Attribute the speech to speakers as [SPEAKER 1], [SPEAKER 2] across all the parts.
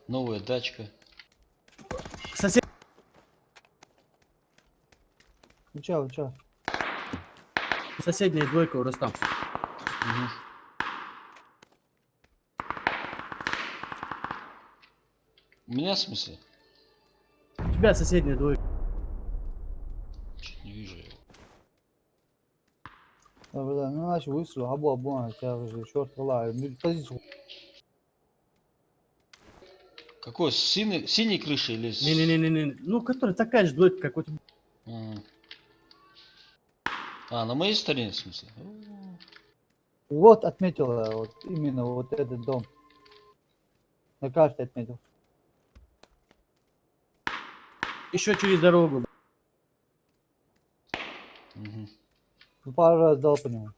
[SPEAKER 1] Новая дачка.
[SPEAKER 2] Сосед.
[SPEAKER 3] Чё?
[SPEAKER 2] Соседняя двойка у Рустам.
[SPEAKER 1] Мгм. У меня в смысле?
[SPEAKER 2] У тебя соседняя двойка.
[SPEAKER 1] Чуть не вижу его.
[SPEAKER 3] Да, ну начал выстрел, абу, тебя уже черт лаю. Позицию.
[SPEAKER 1] Какой? Синей крыши или
[SPEAKER 2] Не-не-не-не. Ну, которая такая же двойка, как у тебя.
[SPEAKER 1] М. На моей стороне, в смысле?
[SPEAKER 3] Вот отметила, вот именно вот этот дом. На карте отметил.
[SPEAKER 2] Еще через дорогу.
[SPEAKER 1] Мгм.
[SPEAKER 3] Пару раз дал по нему.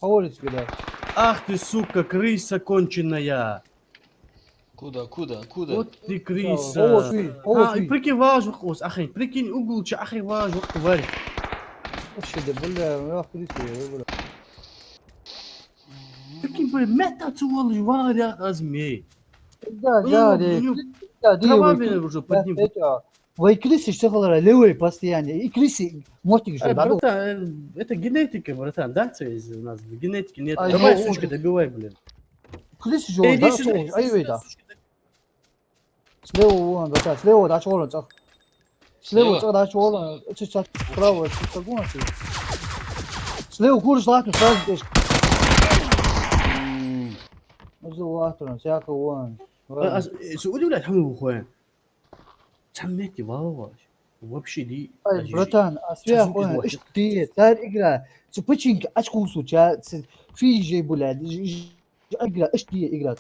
[SPEAKER 3] По улице, блядь.
[SPEAKER 2] Ах ты, сука, крыса конченая.
[SPEAKER 1] Куда?
[SPEAKER 2] Вот ты
[SPEAKER 3] Овощ,
[SPEAKER 2] крыса.
[SPEAKER 3] овощ.
[SPEAKER 2] Прикинь, важух ос, ахай. Прикинь, угулча, ахай, важух, тварь.
[SPEAKER 3] Вообще, бля, я в крысе, бля.
[SPEAKER 2] Прикинь, бля, мета цуал, варя, азмей.
[SPEAKER 3] Да,
[SPEAKER 2] Ну,
[SPEAKER 3] да,
[SPEAKER 2] у него
[SPEAKER 3] да,
[SPEAKER 2] трава,
[SPEAKER 3] вы
[SPEAKER 2] блин, уже под ним.
[SPEAKER 3] вы крысы все левые постоянно. И крысы, мотик что, да,
[SPEAKER 2] Братан, это генетика, братан, да, то есть у нас в генетике нет.
[SPEAKER 3] Ай,
[SPEAKER 2] Давай,
[SPEAKER 3] ну,
[SPEAKER 2] сучка, добивай, блин.
[SPEAKER 3] крысы же,
[SPEAKER 2] Иди
[SPEAKER 3] да,
[SPEAKER 2] сюда,
[SPEAKER 3] что,
[SPEAKER 2] иди
[SPEAKER 3] ай, вы,
[SPEAKER 2] сюда,
[SPEAKER 3] да.
[SPEAKER 2] сучка.
[SPEAKER 3] Слева вон, да, слева, да, что он, слева,
[SPEAKER 1] Слева?
[SPEAKER 3] да, что он, справа, что он, слева, курс, латно, сразу здесь.
[SPEAKER 1] М.
[SPEAKER 3] Латно, всякого вон.
[SPEAKER 2] سعودي ولا تحمل اخوان سميتي والله вообще دي
[SPEAKER 3] Ай, братан, а
[SPEAKER 2] часу
[SPEAKER 3] сверху,
[SPEAKER 2] из
[SPEAKER 3] ишь ты, царь игра. Цепочинка, очкусу, фиджи, блядь, игра, ишь ты игра,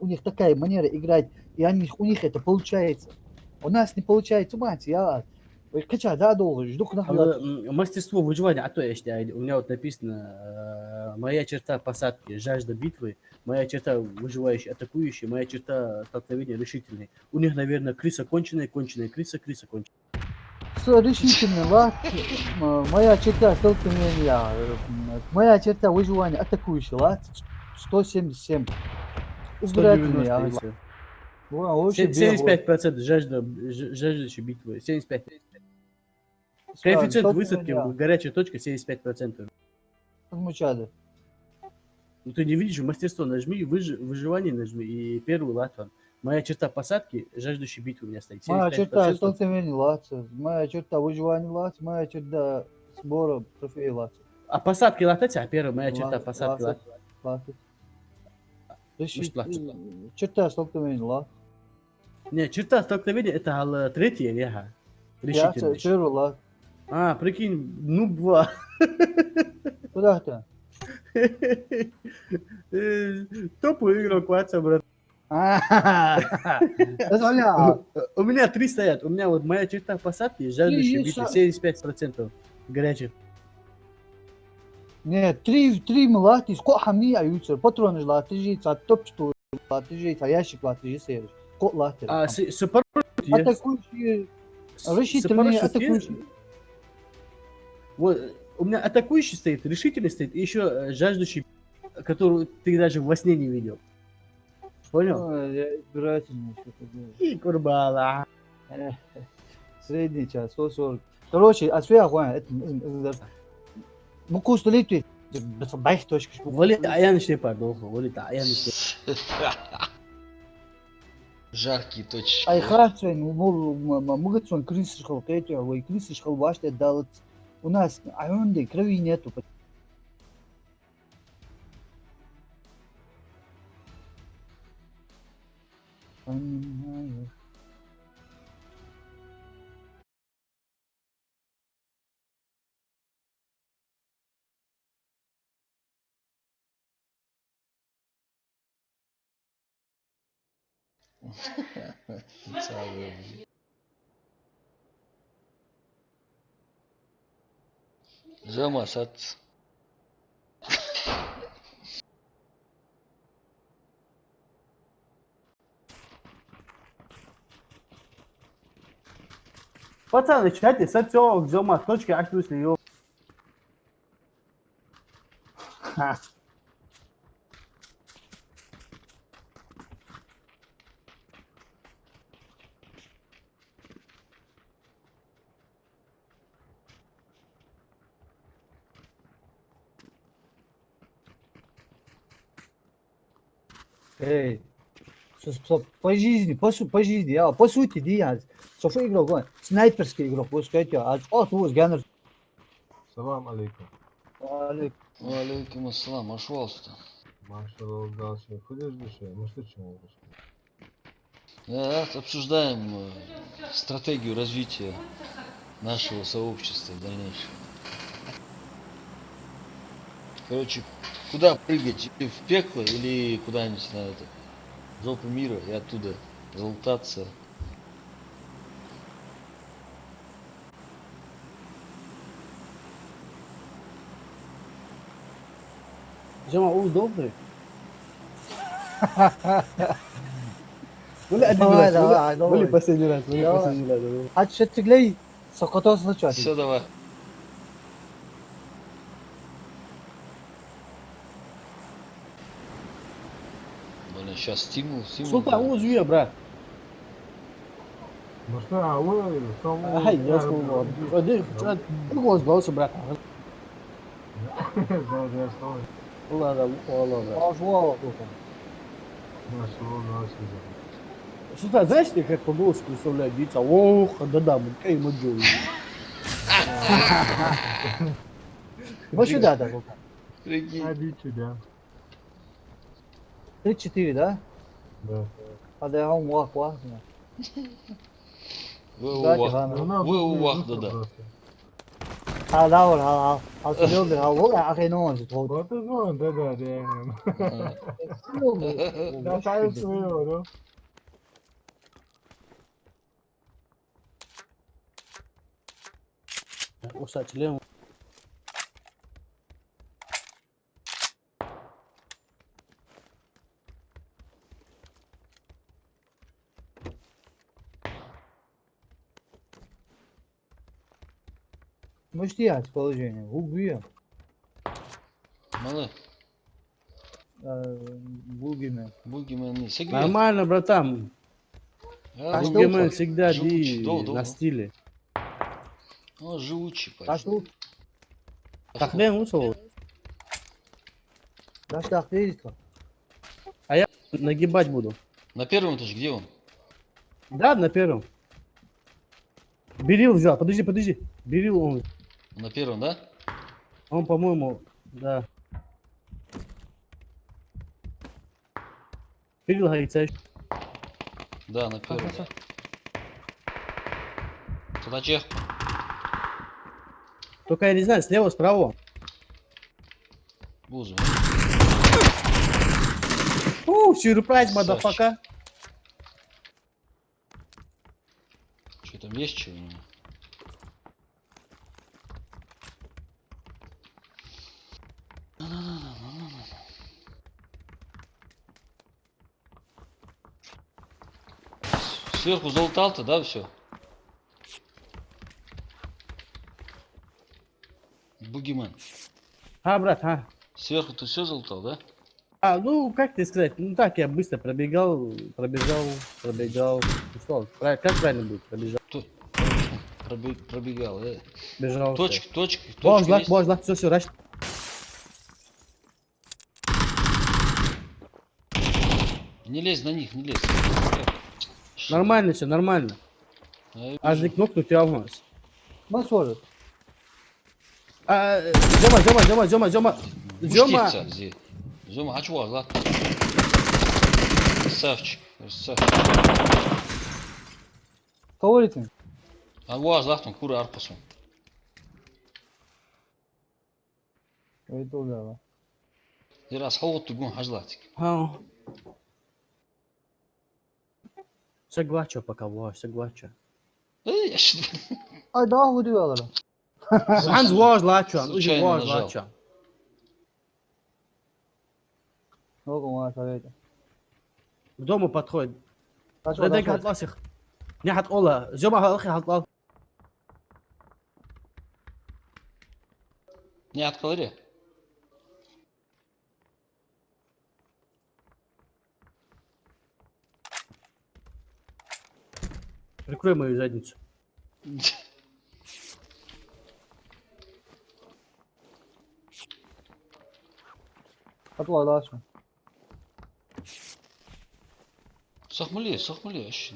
[SPEAKER 3] у них такая манера играть, и у них это получается. У нас не получается, мать, я. Кача, да, долго, жду нахуй.
[SPEAKER 2] мастерство выживания, а то я считаю, у меня вот написано моя черта посадки, жажда битвы, моя черта выживающий, атакующий, моя черта столкновения решительный. У них, наверное, крыса конченая, крыса конченая.
[SPEAKER 3] Решительно, лад, моя черта столкновения, моя черта выживания, атакующий, лад, 177. Убирательный,
[SPEAKER 2] 190 и все.
[SPEAKER 3] вообще бегу.
[SPEAKER 2] 75% жаждущей битвы, 75. Коэффициент высадки
[SPEAKER 3] Столкновения,
[SPEAKER 2] в горячей точке 75%.
[SPEAKER 3] отмучали.
[SPEAKER 2] Ну, ты не видишь, мастерство нажми, выживание нажми и первый латван. Моя черта посадки, жаждущий битвы у меня стоит.
[SPEAKER 3] Моя черта
[SPEAKER 2] 75%.
[SPEAKER 3] столкновения, лад, моя черта выживания, лад, моя черта сбора трофея, лад.
[SPEAKER 2] А посадки латать, а первая моя черта
[SPEAKER 3] Лад,
[SPEAKER 2] посадки
[SPEAKER 3] лад,
[SPEAKER 2] лат.
[SPEAKER 3] лад.
[SPEAKER 2] Мышь лат.
[SPEAKER 3] Черта столкновения, лад.
[SPEAKER 2] Не, черта столкновения это третья веха.
[SPEAKER 3] Я
[SPEAKER 2] Решительность.
[SPEAKER 3] черву, лад.
[SPEAKER 2] Прикинь, ну два.
[SPEAKER 3] Куда ты?
[SPEAKER 2] Топовый игрок, Ватса, брат.
[SPEAKER 3] Это
[SPEAKER 2] У меня 3 стоят. У меня вот моя черта посадки, жаждущий битвы, 75% горячий.
[SPEAKER 3] Нет, три млати, сколько мне аются, патроны лати, топ что лати, ящик лати, сервис. Кот лати.
[SPEAKER 2] А сепаратист есть.
[SPEAKER 3] Атакующие, решительные
[SPEAKER 2] Сепаратист есть.
[SPEAKER 3] атакующие.
[SPEAKER 2] Вот, у меня атакующий стоит, решительный стоит, и еще жаждущий, которую ты даже во сне не видел. Понял?
[SPEAKER 3] Я избирательный что-то делаю.
[SPEAKER 2] И курбала.
[SPEAKER 3] Средний час, 140. Короче, а сверху, это, муку столетия, бэх точка.
[SPEAKER 2] Вали аян işte pardon. Вали аян işte.
[SPEAKER 1] Жаркие точечки,
[SPEAKER 3] Ай,
[SPEAKER 1] да?
[SPEAKER 3] харцвен, мугатсон крысы шхалкетя, ой, крысы шхалваште далат. У нас айонды, крови нету. Понимаю.
[SPEAKER 1] Sağ Жама сат.
[SPEAKER 2] Пацаны, в чате, сатёк, Зёма, точки, активности, ё. Ха.
[SPEAKER 3] Эй, по жизни, по жизни, по сути, Диaz. Софа игрок, он, снайперский игрок, вы скажете, а что у вас генер?
[SPEAKER 4] Салам алейкум.
[SPEAKER 1] Алейкум ассалам. Ашвалста.
[SPEAKER 4] Машаллах, дальше. Ходишь в душе? Ну что чему будешь?
[SPEAKER 1] Обсуждаем стратегию развития нашего сообщества в дальнейшем. Короче, куда прыгать? Или в пекло, или куда-нибудь на это, в жопу мира и оттуда залутаться.
[SPEAKER 2] Зёма, уз добрый. Были один
[SPEAKER 3] Давай,
[SPEAKER 2] раз,
[SPEAKER 3] давай,
[SPEAKER 2] были
[SPEAKER 3] давай.
[SPEAKER 2] последний раз, были
[SPEAKER 3] Давай.
[SPEAKER 2] последний раз. да.
[SPEAKER 3] А что ты глей? Сокото случай.
[SPEAKER 1] Все, давай. Блин, сейчас стимул.
[SPEAKER 2] Султан, уз üye, брат.
[SPEAKER 4] Ну что, а вы, что вы?
[SPEAKER 2] Ай, я сказал, ты голос голоса, брат.
[SPEAKER 4] Да, что вы?
[SPEAKER 2] Ладно, ладно.
[SPEAKER 3] Ажва.
[SPEAKER 4] Машаллах, дальше.
[SPEAKER 2] Султан, знаешь, ты как по голосу представляю дети? Ох, да-да, мы какие мы джои.
[SPEAKER 3] Вот сюда, да, Лука.
[SPEAKER 1] Прикинь.
[SPEAKER 4] Обидчик, да?
[SPEAKER 3] 3-4, да?
[SPEAKER 4] Да.
[SPEAKER 3] А да, он вах, вах.
[SPEAKER 1] Вы
[SPEAKER 3] Да,
[SPEAKER 1] увах.
[SPEAKER 3] Тигран.
[SPEAKER 4] Ну, надо
[SPEAKER 1] Вы
[SPEAKER 4] было
[SPEAKER 1] увах,
[SPEAKER 4] выслать
[SPEAKER 1] да-да.
[SPEAKER 4] просто.
[SPEAKER 3] А, да, вот, а ты любишь, а вот, а ты не можешь. Вот,
[SPEAKER 4] Вот и звон, да, да. Да,
[SPEAKER 3] да.
[SPEAKER 4] так своего, да?
[SPEAKER 2] Усачилем.
[SPEAKER 3] Можешь делать положение. Убьем.
[SPEAKER 1] Малы,
[SPEAKER 3] Бугимен.
[SPEAKER 1] бугимены. Сегве.
[SPEAKER 2] Нормально, братан.
[SPEAKER 3] А что
[SPEAKER 2] Бугимен
[SPEAKER 3] у-
[SPEAKER 2] всегда
[SPEAKER 1] Живучий, да,
[SPEAKER 2] на стиле.
[SPEAKER 1] О, живучий,
[SPEAKER 3] А
[SPEAKER 1] пошел.
[SPEAKER 3] что?
[SPEAKER 2] Тахден усол.
[SPEAKER 3] Да что, ты
[SPEAKER 2] Нагибать буду.
[SPEAKER 1] На первом этаже, где он?
[SPEAKER 2] Да, на первом. Берил взял. Подожди. Берил он.
[SPEAKER 1] На первом, да?
[SPEAKER 2] Он, по-моему, да. Берил говорится.
[SPEAKER 1] Да, на первом. Туда чех.
[SPEAKER 2] Только я не знаю, слева, справа.
[SPEAKER 1] Бузу.
[SPEAKER 2] Сюрприз, мадафака.
[SPEAKER 1] Что там есть чего у него? Сверху залутал-то, да, все? Бугимен.
[SPEAKER 2] А, брат, а.
[SPEAKER 1] Сверху ты все залутал, да?
[SPEAKER 2] А, ну, как тебе сказать? Ну, так, я быстро пробегал. Ну, что, как правильно будет? Пробежал.
[SPEAKER 1] Пробегал,
[SPEAKER 2] Бежал.
[SPEAKER 1] Точки
[SPEAKER 2] Божлак,
[SPEAKER 1] есть?
[SPEAKER 2] все, рач.
[SPEAKER 1] Не лезь на них, не лезь.
[SPEAKER 2] Нормально все, нормально. Азик кнопку алмаз.
[SPEAKER 3] Масор.
[SPEAKER 2] Зёма.
[SPEAKER 1] Зёма, ач var lan. Красавчик.
[SPEAKER 3] Говорите.
[SPEAKER 1] А var lan kuru arpasın.
[SPEAKER 3] Это да.
[SPEAKER 1] Biraz havut gun hajlatik.
[SPEAKER 2] Ha. Соглачу пока, ваш, соглачу.
[SPEAKER 1] Я что-то
[SPEAKER 3] Ay daha vuruyorlar.
[SPEAKER 2] Hans ваш лачу, уже
[SPEAKER 1] Случайно
[SPEAKER 2] ваш
[SPEAKER 1] нажал.
[SPEAKER 2] лачу.
[SPEAKER 3] Yok ama tabii.
[SPEAKER 2] К дому подходит.
[SPEAKER 3] Kaç
[SPEAKER 2] Реденька хатлас их. Не хат ола. Зёма халхи хатлал.
[SPEAKER 1] не отковыри.
[SPEAKER 2] Прикрой мою задницу.
[SPEAKER 3] Atla daha açma.
[SPEAKER 1] Сохмули, вообще.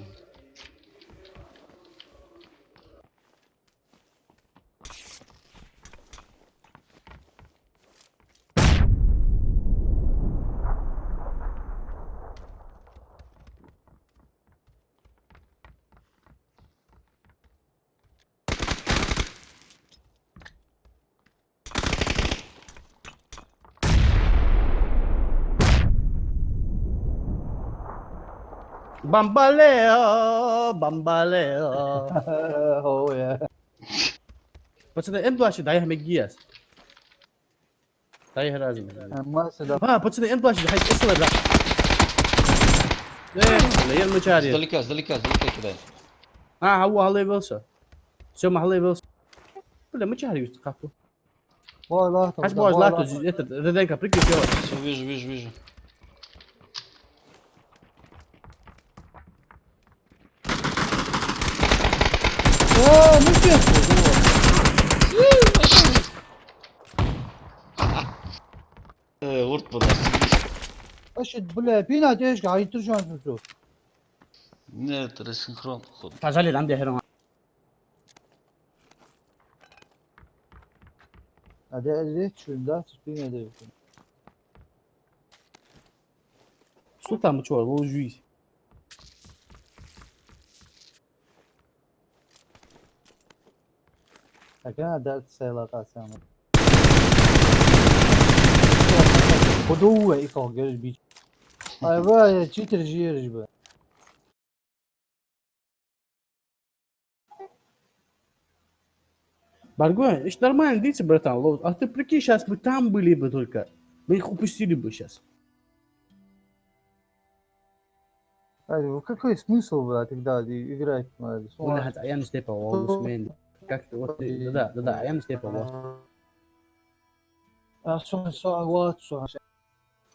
[SPEAKER 2] Бамбалео, бамбалео.
[SPEAKER 3] Oh ya.
[SPEAKER 2] Пацаны, М2 дай хаме гиас. Дай разом.
[SPEAKER 3] Ama seda.
[SPEAKER 2] Пацаны, М2 хай эсла да. لا المشاري.
[SPEAKER 1] Сдалека кидай.
[SPEAKER 2] هو هلا يبلسه. سو ما هلا يبلسه. ولا مشاري يستقفوا.
[SPEAKER 3] Valla.
[SPEAKER 2] Хаш бош лату, это Реденька, прикрой всё.
[SPEAKER 1] Все, вижу.
[SPEAKER 3] Ne diyorsun?
[SPEAKER 1] Урт
[SPEAKER 3] Aşıt bile bina değiş ki hayır şu an şu.
[SPEAKER 1] Нет, это рассинхрон, походу.
[SPEAKER 2] فجالي عندي هنا.
[SPEAKER 3] Hadi elde şunda bina değiş.
[SPEAKER 2] Султан мы чё, его жуись.
[SPEAKER 3] Hakikaten dert sayılar kalsın. Kodu ilk o görür bir. Ay vay çitir jiyeriz be.
[SPEAKER 2] Баргой, это ж нормально, видите, братан, а ты прикинь, сейчас мы там были бы только. Мы их упустили бы сейчас.
[SPEAKER 3] Hadi какой смысл в тогда играть?
[SPEAKER 2] Вон هات ايام ستيبا وسمين. Как ты вот да, ايام ستيبا вот.
[SPEAKER 3] А sonra вот sonra.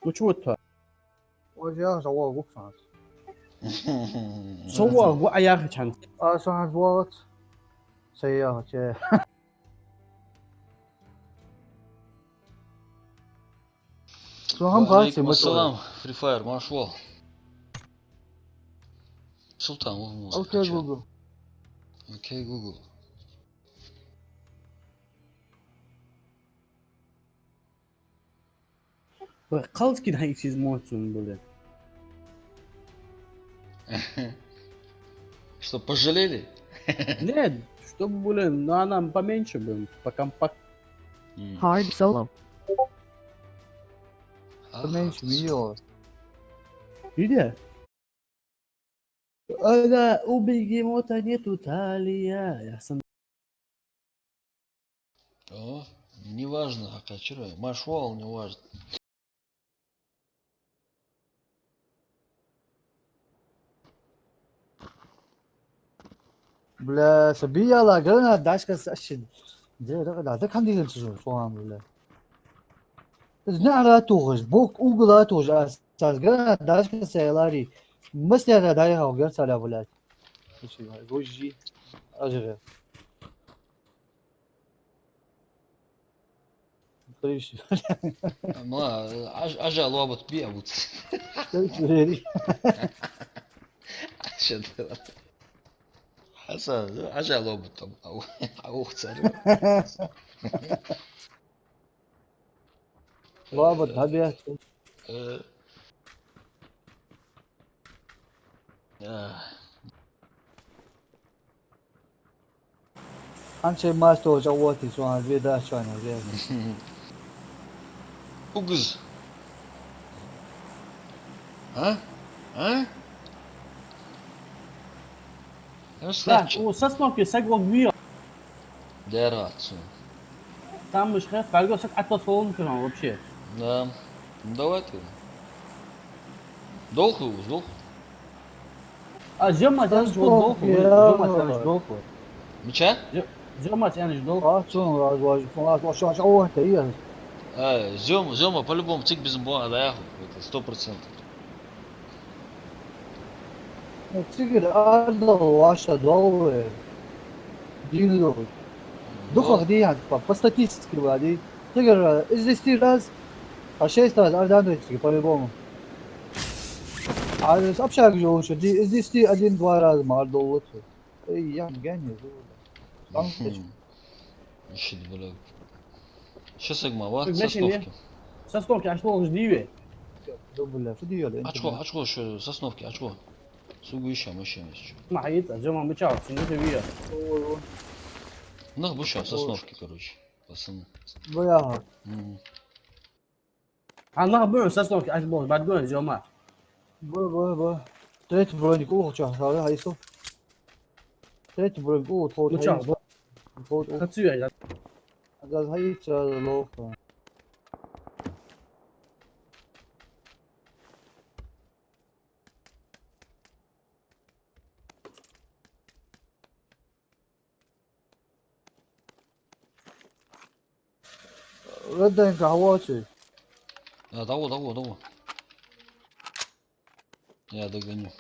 [SPEAKER 2] Ну чего то?
[SPEAKER 3] O ya sonra vup sonra.
[SPEAKER 2] Сова во аяха чан.
[SPEAKER 3] А sonra вот. Sayıyor şey. Sonra
[SPEAKER 1] Алейкум ассалам, Free Fire, Marshwall. Султан, он
[SPEAKER 3] Окей, Google.
[SPEAKER 1] Окей, Google.
[SPEAKER 2] Қалыз кен хайсиз моцун блин.
[SPEAKER 1] Что, пожалели?
[SPEAKER 2] Нет, чтобы, блин, ну она поменьше, блин, покомпактнее.
[SPEAKER 5] Hard solo.
[SPEAKER 3] Mensch biliyor.
[SPEAKER 2] Где? Ага, у бегемота нету талия. Я сам...
[SPEAKER 1] О, неважно, Акачера. Маршвал, неважно.
[SPEAKER 3] Bля, sabiyala gana daşka saşın. Da kan değil şu soğan bile. Ne ara toğuz, bok ugla toğuz asas gana daşka sayıları. Mesela da dayı ha gör sala bula. Şey var, goji acı. Karış.
[SPEAKER 1] Ama ajal lobot biyabut.
[SPEAKER 3] Karış.
[SPEAKER 1] Şöyle. Hasan, ajal lobot tam. Аух царь.
[SPEAKER 3] Vaba tabiat. Anche master hoca voti şu an bir daha şu an.
[SPEAKER 1] Угыз. А? А? Ну,
[SPEAKER 2] Да,
[SPEAKER 1] ставче.
[SPEAKER 2] у Сосновки сагвок бьет.
[SPEAKER 1] Дераться.
[SPEAKER 2] Там мышь хэт, фальго сак атмосферон фирма вообще.
[SPEAKER 1] Да. Ну давай ты. Долго его, сдох.
[SPEAKER 2] А Зёма тяныш
[SPEAKER 3] Сосновки,
[SPEAKER 2] долго, Зёма тяныш
[SPEAKER 3] я.
[SPEAKER 2] долго.
[SPEAKER 1] Меча?
[SPEAKER 2] Зёма тяныш долго.
[SPEAKER 3] А, что, о, это я.
[SPEAKER 1] Зема по-любому цик без бона, да, это 100%.
[SPEAKER 3] Тигр отдал ваша доллары. Дилер. Духа где я, по статистике, Влади. Тигр из 10 раз, а 6 раз ардановички, по-любому. А с общак же лучше, из 10 1-2 раза мордол лучше. Эй, я гений, там
[SPEAKER 1] Ищи, бля. Сейчас Агмава,
[SPEAKER 2] Значит, не.
[SPEAKER 1] сосновки.
[SPEAKER 2] Сосновки аж долго ждиве.
[SPEAKER 3] бля, что делали?
[SPEAKER 1] Очко, еще сосновки, очко. Сугу ищем еще.
[SPEAKER 2] Махается, Зёма мычал, сингуты вия.
[SPEAKER 1] Ну, еще сосновки, короче. Пацаны.
[SPEAKER 3] Бля,
[SPEAKER 2] А на бюро Сосновки аж долго, бадгон Зёма.
[SPEAKER 3] бля. Третий броник, а если? Третий броник,
[SPEAKER 2] Мычал,
[SPEAKER 3] вот,
[SPEAKER 2] хочу я.
[SPEAKER 3] газ хаит, лоха. Редден кого-то.
[SPEAKER 1] А, того. Я догоню.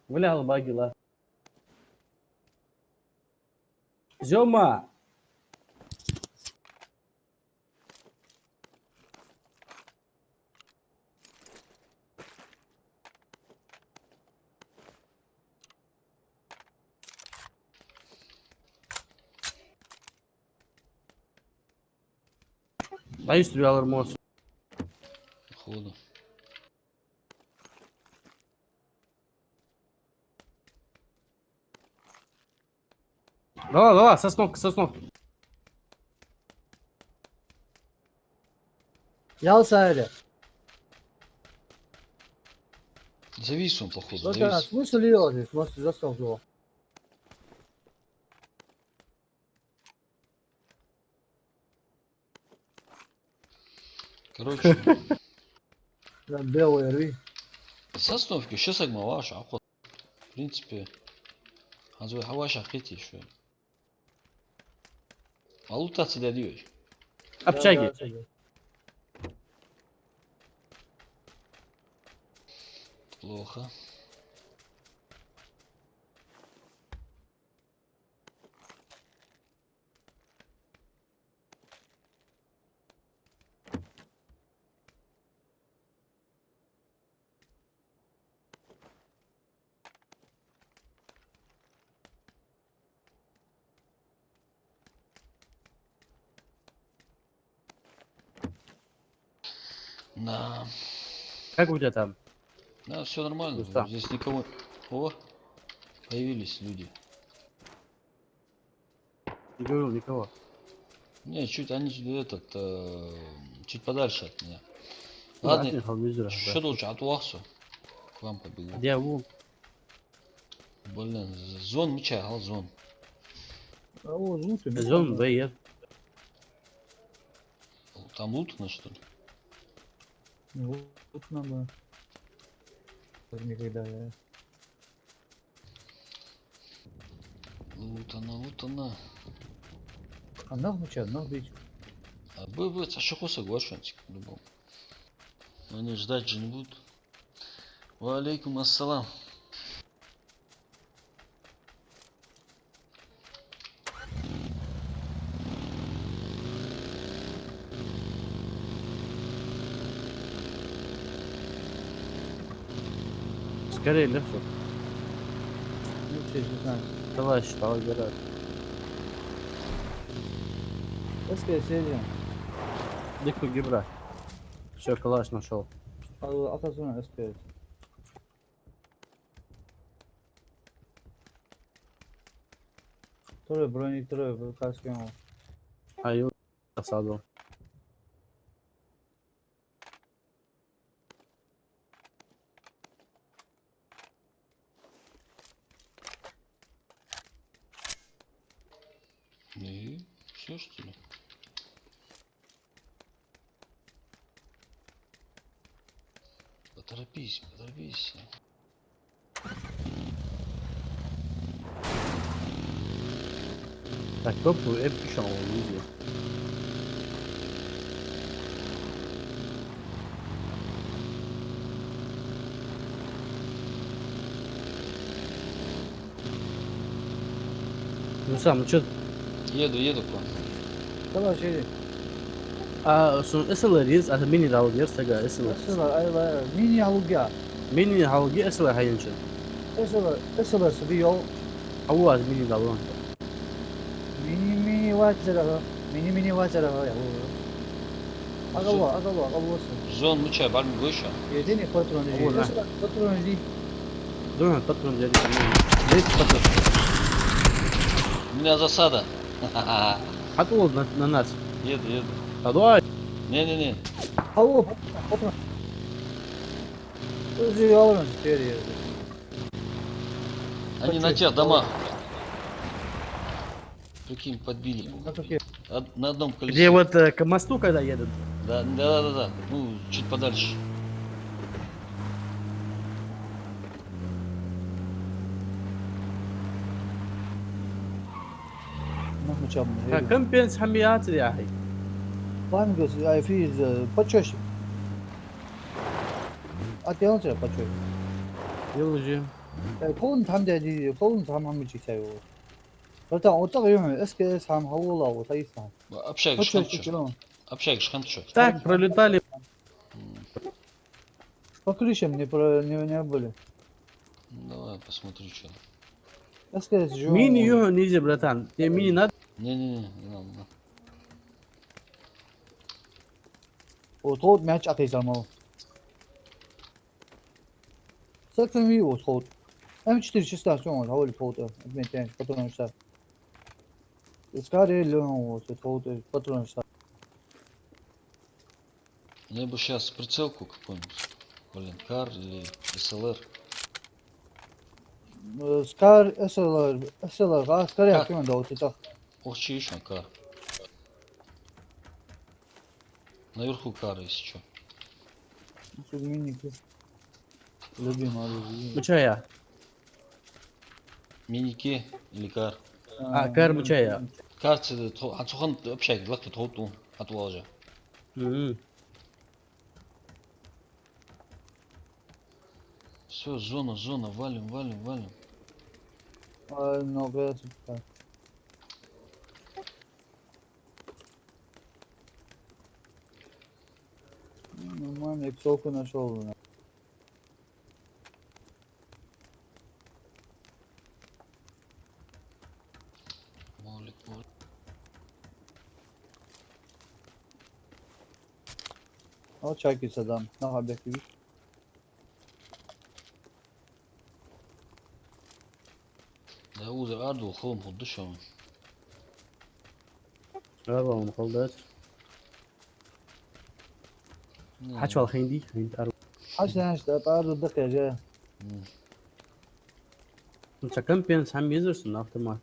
[SPEAKER 2] Валял багила. Зёма! Дай стрелял армоз.
[SPEAKER 1] Походу.
[SPEAKER 2] Давай, сосновка.
[SPEAKER 3] Я сайре.
[SPEAKER 1] Завис он, походу,
[SPEAKER 3] Вот
[SPEAKER 1] завис.
[SPEAKER 3] смысл ее, может, застал его.
[SPEAKER 1] Короче,
[SPEAKER 3] Белый рви.
[SPEAKER 1] сосновки, сейчас Агмаваш, охот. В принципе, азой хаваша хити еще. А лутаться дядёй.
[SPEAKER 2] Общаги.
[SPEAKER 1] Плохо. Да.
[SPEAKER 2] Как у тебя там?
[SPEAKER 1] Да, все нормально.
[SPEAKER 2] Пусто.
[SPEAKER 1] Здесь никого. О, появились люди.
[SPEAKER 2] Не говорил никого.
[SPEAKER 1] Не, чуть они чуть подальше от меня.
[SPEAKER 2] Да,
[SPEAKER 1] Ладно,
[SPEAKER 2] отъехал визора,
[SPEAKER 1] что
[SPEAKER 2] да.
[SPEAKER 1] лучше, отвахсу. К вам побегу.
[SPEAKER 2] Где вон?
[SPEAKER 1] Блин, зон меча, зон.
[SPEAKER 3] А вот лучше.
[SPEAKER 2] Зон Б.
[SPEAKER 1] Там лутано, что ли?
[SPEAKER 3] Вот надо. Никогда я.
[SPEAKER 1] Лутано.
[SPEAKER 3] А нахуй че, нахуй бить.
[SPEAKER 1] А бы, а что соглашенцы, по-любому. Они ждать же не будут. Ва алейкум ассалам.
[SPEAKER 2] Скорее, легко.
[SPEAKER 3] Ну, все, не знаю.
[SPEAKER 2] Давай, считал, играть.
[SPEAKER 3] Эская серия.
[SPEAKER 2] Легко гибра. Все, калаш нашел.
[SPEAKER 3] Atasuna SPS. Трое брони, трое каски.
[SPEAKER 2] Ayol sağ.
[SPEAKER 1] И все что ли? Поторопись, поторопись.
[SPEAKER 2] Tak topu hep düşen oluyor. Musa, ну что?
[SPEAKER 1] Еду к вам.
[SPEAKER 3] Tamam şey.
[SPEAKER 2] Son ısılarız, az mini dalgıyoruz, taga ısılar.
[SPEAKER 3] Esılar, aylar, mini halga.
[SPEAKER 2] Mini halgi ısılar hayınca.
[SPEAKER 3] Esılar bir yol.
[SPEAKER 2] Avu az mini dalgan.
[SPEAKER 3] Mini vajra. Mini vajra ya. Agava.
[SPEAKER 1] Зон мучай, барми выше.
[SPEAKER 3] Yedini patronu.
[SPEAKER 2] Olur, ha.
[SPEAKER 3] Patronu değil.
[SPEAKER 2] Durun patron dedi. Neyse patron.
[SPEAKER 1] У меня засада.
[SPEAKER 2] Hadi ol na nas.
[SPEAKER 1] Еду.
[SPEAKER 2] Hadi
[SPEAKER 1] Не.
[SPEAKER 3] Hava patron. Özü alırım içeri.
[SPEAKER 1] Они на тех домах. Прикинь, подбили. На одном колесе.
[SPEAKER 2] Где вот к мосту когда едут?
[SPEAKER 1] Да. Ну, чуть подальше.
[SPEAKER 3] Mahmut Çamlı.
[SPEAKER 2] كم بين حميات يا اخي.
[SPEAKER 3] Var mı göz? Ay fiz paçoş. Atıyor ya paçoş.
[SPEAKER 2] يلا جي.
[SPEAKER 3] Kolun tam dedi. Kolun tam hamı çıkıyor. Zaten otak yok. Eski sam havula o sayısı.
[SPEAKER 1] Общаешь,
[SPEAKER 3] Paçoş
[SPEAKER 1] хантшу.
[SPEAKER 3] çıkıyor.
[SPEAKER 1] Общаешь, хантшу.
[SPEAKER 2] Так, пролетали.
[SPEAKER 3] Покрышем не были.
[SPEAKER 1] Давай посмотрю, что.
[SPEAKER 3] Eski жо.
[SPEAKER 2] Мини юго ниже, братан. Тебе мини надо?
[SPEAKER 1] Не надо.
[SPEAKER 3] O tavut maç atacağım o. Sakın bir o tavut. Hem 4 istasyon var. Havali tavut. Ben patron işte. Скорее о тавут patron işte.
[SPEAKER 1] Мне бы сейчас прицелку какую-нибудь. Блин, кар или СЛР.
[SPEAKER 3] Skar SLR. Skar yapıyorum da o tutak.
[SPEAKER 1] Охчи еще кар. Наверху кара, если что.
[SPEAKER 3] Çok minik. Любим abi.
[SPEAKER 2] Мучая.
[SPEAKER 1] Миники или кар.
[SPEAKER 2] Кар мучая.
[SPEAKER 1] Карцы, отсухан общак, лак тоту, отвалжа. Все, зона, валим.
[SPEAKER 3] Ay много tutak. Нормально, я только нашел.
[SPEAKER 1] Молик.
[SPEAKER 3] O çakis adam. Ne haber gibi.
[SPEAKER 1] Да, узер ардул, холм худышам.
[SPEAKER 2] Bravo, مخلص. حشو الخيندي خيند أرو.
[SPEAKER 3] Açtan işte pardon dakika.
[SPEAKER 2] Musa كم بين هم يزرسون автомат.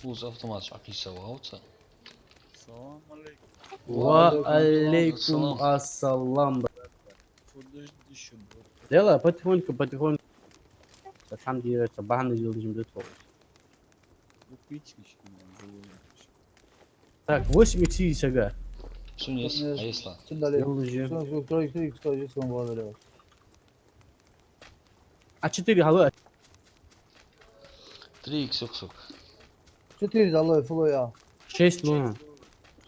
[SPEAKER 1] Уз автомат шакиса вауца.
[SPEAKER 2] وعليكم السلام. يلا потихоньку. الحمد لله صباحنا جلد جملة فوق. Так, 8 идти сага.
[SPEAKER 1] Сунес, аесла.
[SPEAKER 3] Şimdi
[SPEAKER 2] Yolcu.
[SPEAKER 3] Şu kroik son var.
[SPEAKER 2] А 4 халы.
[SPEAKER 1] 3 сок.
[SPEAKER 3] 4 дало фло ya.
[SPEAKER 2] 6 луна.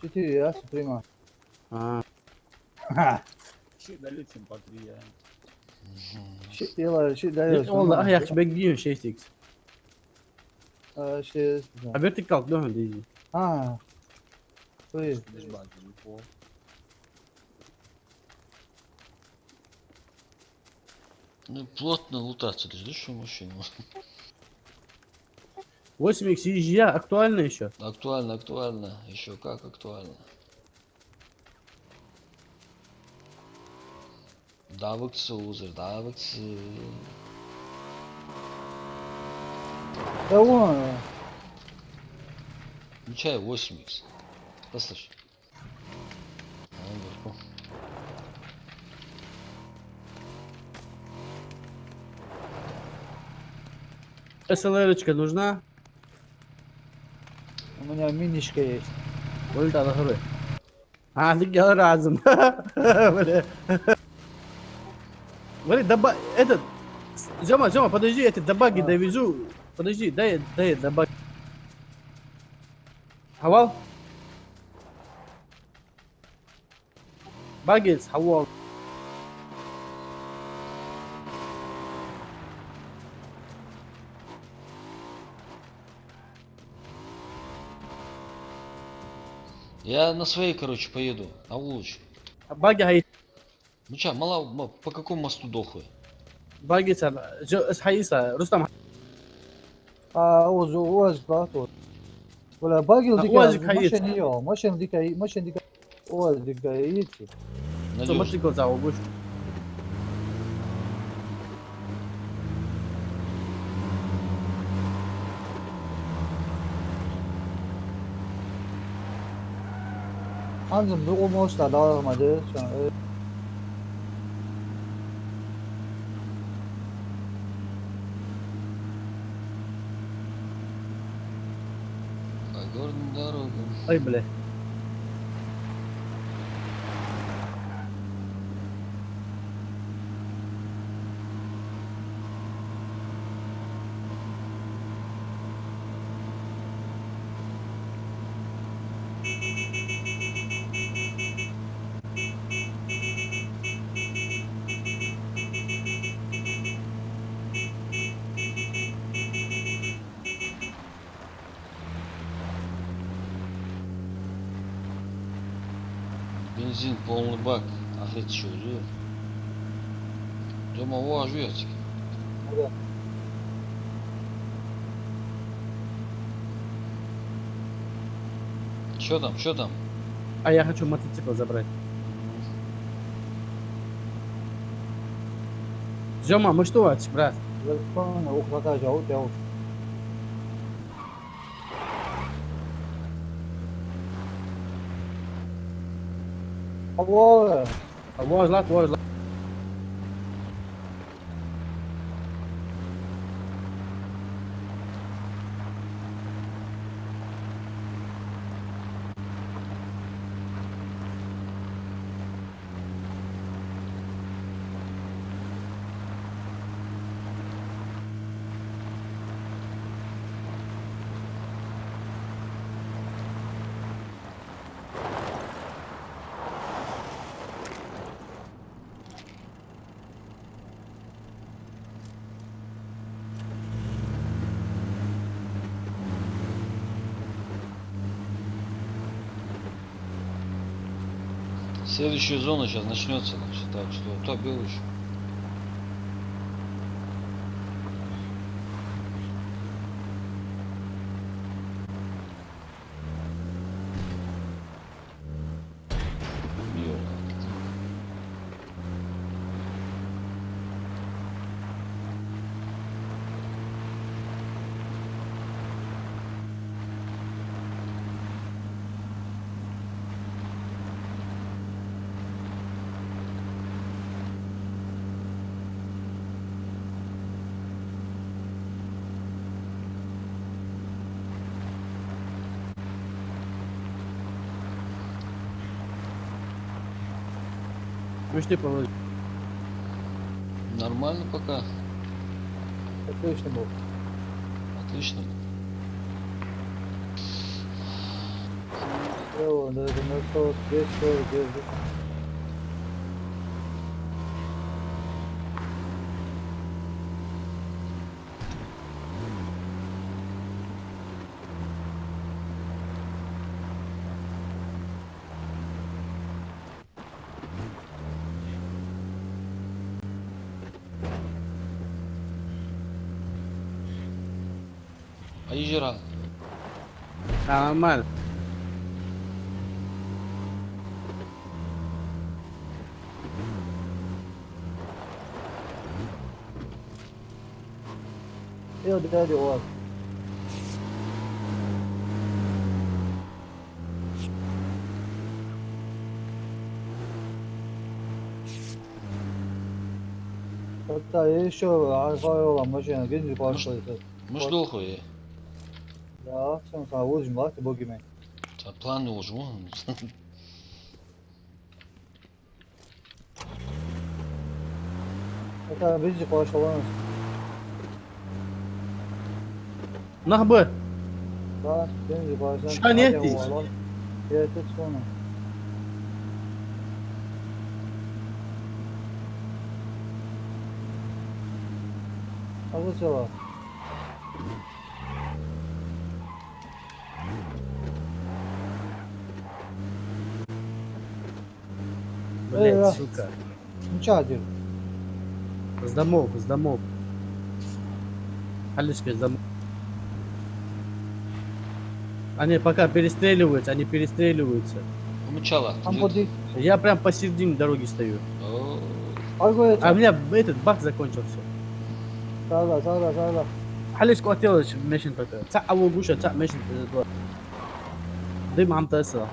[SPEAKER 3] 4 ya Suprema. Şey dayı.
[SPEAKER 2] والله يا اخي بقيون 6
[SPEAKER 3] Şey.
[SPEAKER 2] عبرتك كالك لهم ديجي.
[SPEAKER 3] Ha. Buyur.
[SPEAKER 1] Ну, плотно лутаться, ты ждешь машину?
[SPEAKER 2] 8х езжа актуально еще?
[SPEAKER 1] Актуально, актуально. Еще как актуально. Давыксы, узыр, давыксы.
[SPEAKER 3] Да вон,
[SPEAKER 1] Включай 8х. Послушай. Вверху.
[SPEAKER 2] СЛРочка нужна?
[SPEAKER 3] у меня миничка есть.
[SPEAKER 2] Вольт алахры. А, ты говоришь разум. Бля. Смотри, этот... Зёма, подожди, я тебе до баги довезу. Подожди, дай до баги. Хавал? Багец, хавал.
[SPEAKER 1] Я на своей, короче, поеду. А лучше.
[SPEAKER 2] Баги хай...
[SPEAKER 1] Ну чё, мало, по какому мосту дохлый?
[SPEAKER 2] Багец, хайса. Рустам,
[SPEAKER 3] اوز باتو ولا باقي
[SPEAKER 2] أوزك حيت.
[SPEAKER 3] ماشين ديك اوز ديك يجي
[SPEAKER 2] что
[SPEAKER 1] Надежно.
[SPEAKER 2] мотоцикл загубишь?
[SPEAKER 3] 한숨 누구 모시다 나가마지
[SPEAKER 1] По горным дорогам.
[SPEAKER 2] Ой, бля.
[SPEAKER 1] Бензин полный бак. Ах, это что, уже? Дома уважу.
[SPEAKER 3] Да.
[SPEAKER 1] Что там, что там?
[SPEAKER 2] А я хочу мотоцикл забрать. Зёма, мы что, брат?
[SPEAKER 3] زلفان وخلاص جاوت يا الله
[SPEAKER 2] Воз, лак.
[SPEAKER 1] Следующая зона сейчас начнется, значит, так что то был еще.
[SPEAKER 2] Ну что, Павел?
[SPEAKER 1] Нормально пока.
[SPEAKER 3] Отлично был.
[SPEAKER 1] Отлично.
[SPEAKER 3] Даже на то, здесь здесь.
[SPEAKER 1] أي جرا.
[SPEAKER 2] Нормально.
[SPEAKER 3] hadi o. Hatta şu arkaya olan başına gidince başlıyor.
[SPEAKER 1] مش دوخو إيه.
[SPEAKER 3] Ya sen savuzun var ki bu gibi.
[SPEAKER 1] تا بلان وجوه.
[SPEAKER 3] Hatta bizi başlayan.
[SPEAKER 2] Nahbı.
[SPEAKER 3] Bak bizi başlayan.
[SPEAKER 2] Şu an yetiyiz.
[SPEAKER 3] Evet sonra. Hazır cevap.
[SPEAKER 2] Блять, сука.
[SPEAKER 3] Мчадир.
[SPEAKER 2] С домов, с домов. Халишка, с домов. Они пока перестреливаются, они перестреливаются.
[SPEAKER 1] ومتشالة.
[SPEAKER 3] Там поди.
[SPEAKER 2] Я прям посередине дороги стою.
[SPEAKER 1] أوه.
[SPEAKER 3] Argoya
[SPEAKER 2] А у
[SPEAKER 3] çak.
[SPEAKER 2] меня этот бак закончился.
[SPEAKER 3] Sağda.
[SPEAKER 2] Халишку отелось мешин только. Ца аву гуша, ца мешин. Дым عم تأثر.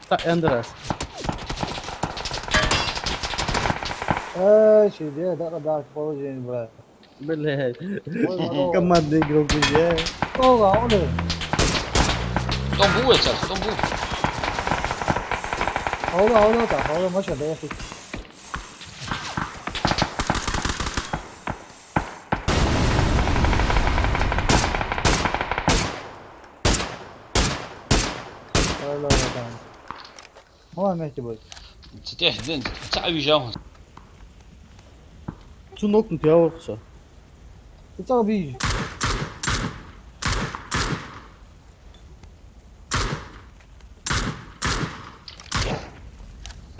[SPEAKER 2] Ца Эндерас.
[SPEAKER 3] Şey diye daha kolacağını bırak.
[SPEAKER 2] Блять. Командный игрок уже.
[SPEAKER 3] Ola o ne?
[SPEAKER 1] طنبوه يا ساتر طنبوه.
[SPEAKER 3] Havla maşallah ya. Allah Allah. Ama mehdi bu.
[SPEAKER 1] تتيح دين تعوي جاهم.
[SPEAKER 2] Su нокнут, я все.
[SPEAKER 3] Tutak bir.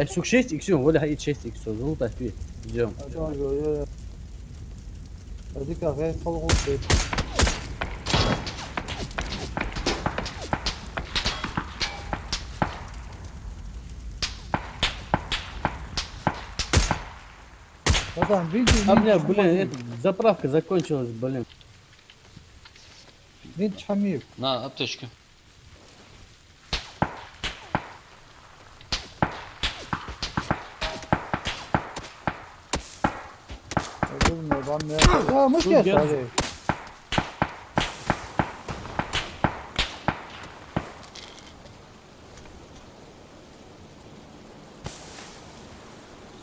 [SPEAKER 2] Сук 6 иксион, ولا هاي 6 иксион. Золото фи. Ждем.
[SPEAKER 3] Hadi kahve falan olsun. Братан, видишь,
[SPEAKER 2] А у меня, блин, заправка закончилась, блин.
[SPEAKER 3] Винт Хамиев.
[SPEAKER 1] На аптечке.
[SPEAKER 3] Ya mış gel
[SPEAKER 2] gel.
[SPEAKER 3] hadi.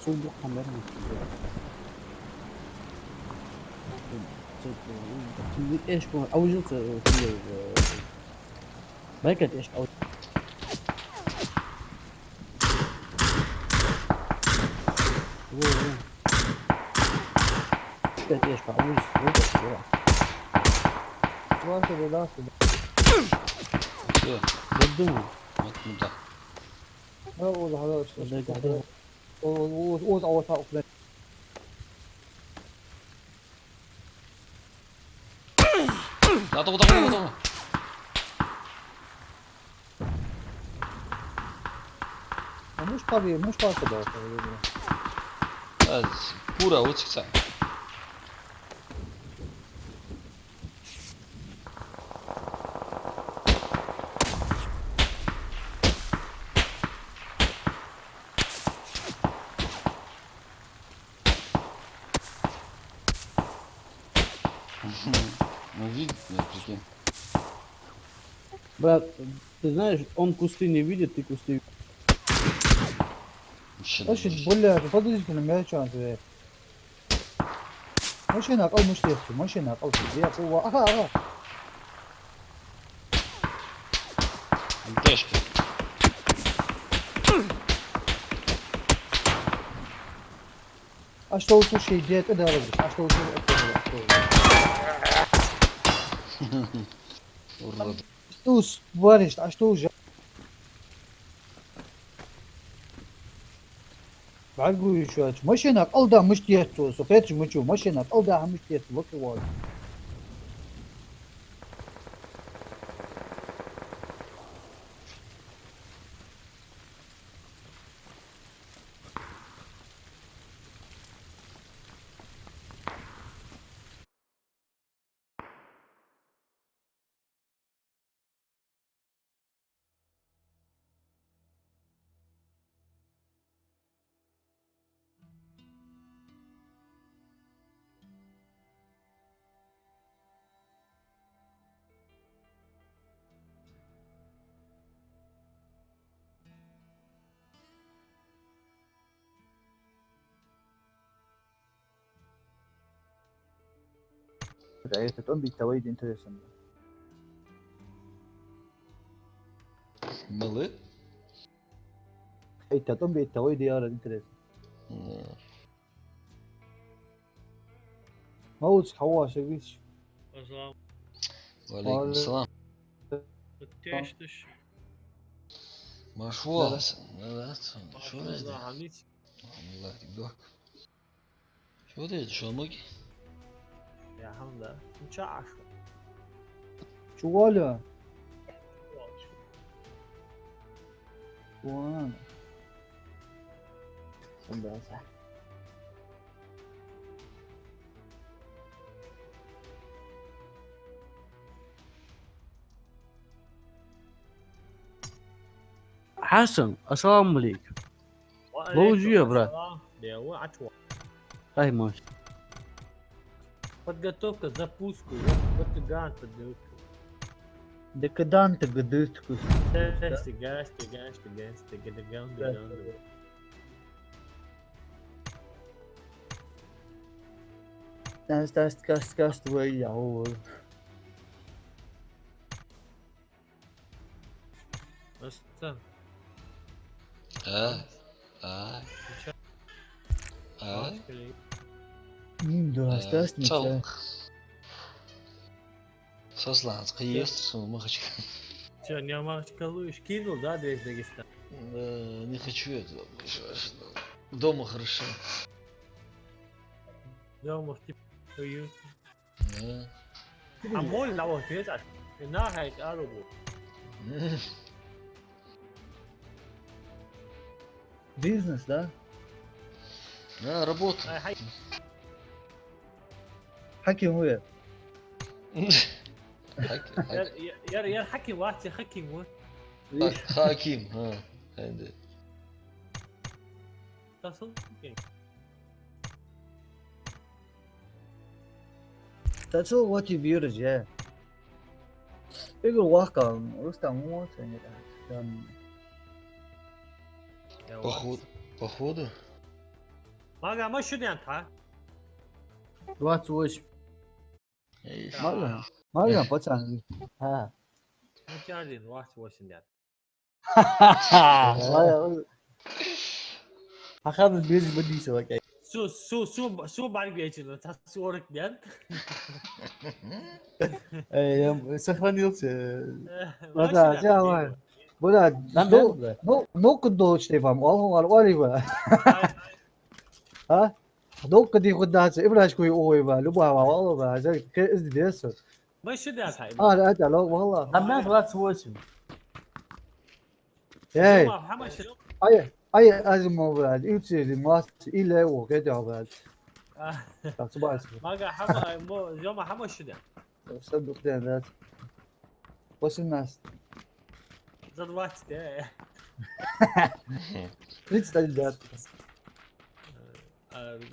[SPEAKER 2] Сундук камера. ايش او جنت ما كانت ايش او كانت ايش او
[SPEAKER 3] Varsa da daha sonra.
[SPEAKER 1] ايه
[SPEAKER 2] بدهم
[SPEAKER 1] متمدة.
[SPEAKER 3] Ha o da hala işte.
[SPEAKER 2] بدك قاعدين
[SPEAKER 3] O da avata okula.
[SPEAKER 1] لا ضغط.
[SPEAKER 3] Muş parça da olsa.
[SPEAKER 1] كورة وتكسع. Ну видит, я прикинь.
[SPEAKER 2] Брат, ты знаешь, он кусты не видит, ты кусты видишь.
[SPEAKER 1] مش
[SPEAKER 3] Başın bulla fadıl ki ne çantı. Maşına kalmış diye. Maşına kalmış diye. Bu aha.
[SPEAKER 1] аптечка.
[SPEAKER 3] А что у суши диет это алmış. А что у
[SPEAKER 1] Урод.
[SPEAKER 3] Что варишь? А что уже? عقول شو ماشينك ألدا مش تيتو سوفيتش مشو ماشينك ألدا مش تيتو وكي واي عيت تقوم بالتويد انتريسن
[SPEAKER 1] Malı.
[SPEAKER 3] انت تقوم بالتويد يا رجل انتريسن موت حواش ايش
[SPEAKER 6] السلام
[SPEAKER 1] Aleyküm selam.
[SPEAKER 6] تشتش
[SPEAKER 1] Maşallah
[SPEAKER 3] لا.
[SPEAKER 1] Hasan. Evet. Şu
[SPEAKER 6] الله
[SPEAKER 1] ne?
[SPEAKER 6] عميت
[SPEAKER 1] Allah يدوك. شو ده شو مج؟
[SPEAKER 6] يا حمد مشعش
[SPEAKER 3] شو ولا وانا صح
[SPEAKER 2] حسن السلام عليكم Bonjour, bro.
[SPEAKER 6] Дева ачва.
[SPEAKER 2] هاي ماشي.
[SPEAKER 6] Подготовка запуску. Вот гант дают.
[SPEAKER 3] دكدان تقدرت
[SPEAKER 6] Стигаш.
[SPEAKER 3] تاست كاست ويا هو
[SPEAKER 6] Остан.
[SPEAKER 1] Ha. Ha. Ha.
[SPEAKER 3] مين دو استاست نشا
[SPEAKER 1] Çabuk. Soslan, қиесің, мы хочу.
[SPEAKER 6] Че, не махчкалуешь? Кинул, да, весь Дагестан?
[SPEAKER 1] Не хочу этого. Дома хорошо.
[SPEAKER 6] Дома типа уют.
[SPEAKER 1] Да.
[SPEAKER 6] А моль на вот это. Нахай арубу.
[SPEAKER 3] بيزنس لا
[SPEAKER 1] Да, работа.
[SPEAKER 6] Хай.
[SPEAKER 3] حكي هو
[SPEAKER 6] يا حكي واحد حكي مو.
[SPEAKER 1] Hakim. Ha. Hadi.
[SPEAKER 6] تصل.
[SPEAKER 3] That's all what you viewed yeah يقول واقع رستم مو كان
[SPEAKER 1] Походу.
[SPEAKER 6] Мага, мы что делаем, а?
[SPEAKER 2] 28.
[SPEAKER 3] ما كان بطل ها
[SPEAKER 6] Мы тянем 28 лет.
[SPEAKER 2] أخذ البيز بدي يسوي كذا.
[SPEAKER 6] Су بعد بيجي تصورك لين.
[SPEAKER 2] سخرنيلس.
[SPEAKER 3] هذا جاوا ولا نو كدو شتيفام والله والله ها نو كدي قداس ابراش كوي اوي با لبا والله با زي كاز ديس
[SPEAKER 6] ما شو ده هاي؟
[SPEAKER 3] لا انت لا والله
[SPEAKER 2] أنا 28.
[SPEAKER 3] اي
[SPEAKER 6] محمد شنو؟
[SPEAKER 3] اي ازمه بعد يصير ما الى وكذا بعد صباح
[SPEAKER 6] ما حما مو يوم حما شو ده؟
[SPEAKER 3] صدق ده وش الناس
[SPEAKER 6] زاد وقت ده.
[SPEAKER 3] ليش تلقى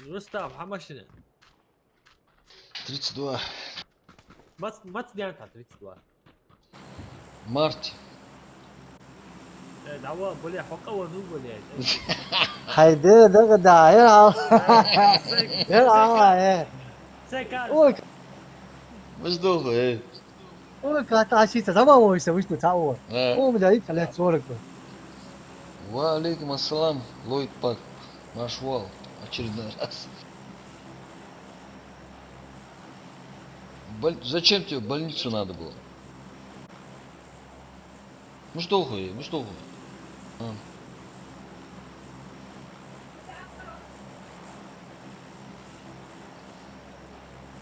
[SPEAKER 6] رستم حما شنو؟
[SPEAKER 1] 32.
[SPEAKER 6] ما تديان تاع 32.
[SPEAKER 1] Март.
[SPEAKER 6] دعوة بولي حقا ونو بولي.
[SPEAKER 3] حيدي دغدا يلعب يلعب
[SPEAKER 6] سكر.
[SPEAKER 1] Mas долго, eh.
[SPEAKER 3] كاتاشي تسمع هو يسوي شو تسوي
[SPEAKER 1] ها.
[SPEAKER 3] هو بدأ خليك صورك
[SPEAKER 1] Валейкум ассалам, Ллойд Пак. Наш вал. Очередной раз. Зачем тебе в больницу надо было? Мы ж долго.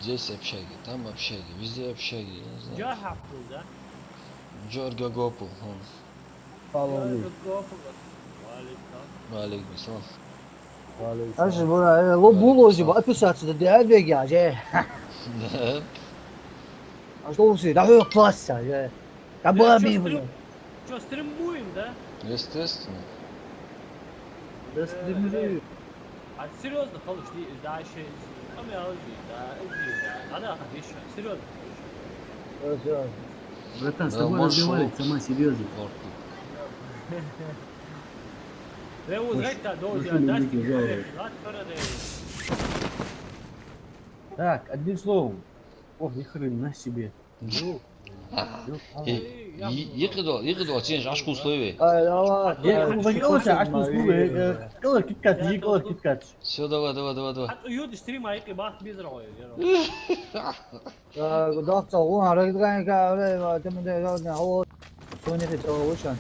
[SPEAKER 1] Здесь общаги, там общаги, везде общаги. Я не знаю.
[SPEAKER 6] جا حفظ ده
[SPEAKER 1] Джорга Гопу.
[SPEAKER 2] Follow me.
[SPEAKER 1] Алейкум салам.
[SPEAKER 3] Аж бля, лобулози, описаться, да бега, же.
[SPEAKER 1] Да.
[SPEAKER 3] А что усы, да вы класса, же. Да была библя.
[SPEAKER 6] Что, стримуем, да?
[SPEAKER 1] Естественно.
[SPEAKER 3] Да стримлю.
[SPEAKER 6] А серьезно, Халыш, ты да еще там я да, надо еще серьезно.
[SPEAKER 2] Братан, с
[SPEAKER 1] Да,
[SPEAKER 2] тобой
[SPEAKER 1] маршал.
[SPEAKER 2] разговаривать сама серьезно.
[SPEAKER 6] Ve uzakta doğru
[SPEAKER 2] Hoş
[SPEAKER 6] ya
[SPEAKER 2] bulduk,
[SPEAKER 6] ders
[SPEAKER 2] güzel.
[SPEAKER 6] Lan sonra da
[SPEAKER 2] Так, одним словом. Ох, ни хрена себе.
[SPEAKER 1] يقدروا تيجي عشكو условий.
[SPEAKER 2] Кала киткат, кала киткат.
[SPEAKER 1] Все, давай.
[SPEAKER 6] At uyuyordu stream ayıklı bak biz roy.
[SPEAKER 3] đó chỗ mà đây cái mà cho mình đây đó nhà hô tôi như thế chỗ hỗ trợ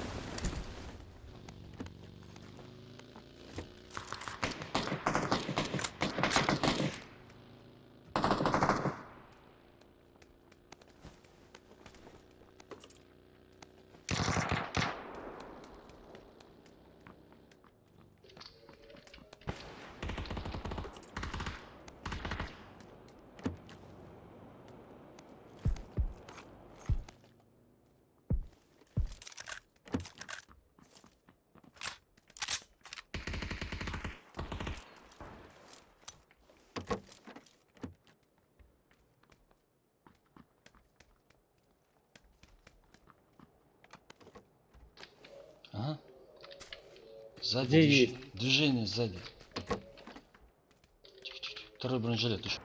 [SPEAKER 1] Ага. Сзади
[SPEAKER 2] Где есть?
[SPEAKER 1] движение сзади. Второй бронежилет уж.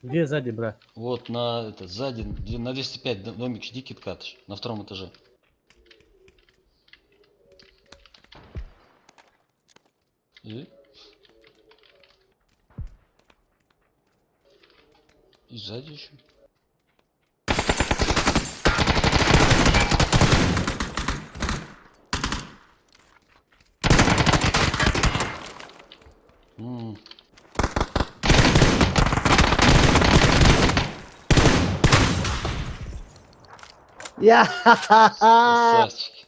[SPEAKER 2] Где сзади, брат?
[SPEAKER 1] Вот на это сзади на 205 домик жди киткатыш на втором этаже. И сзади еще.
[SPEAKER 3] я
[SPEAKER 1] Красавчики.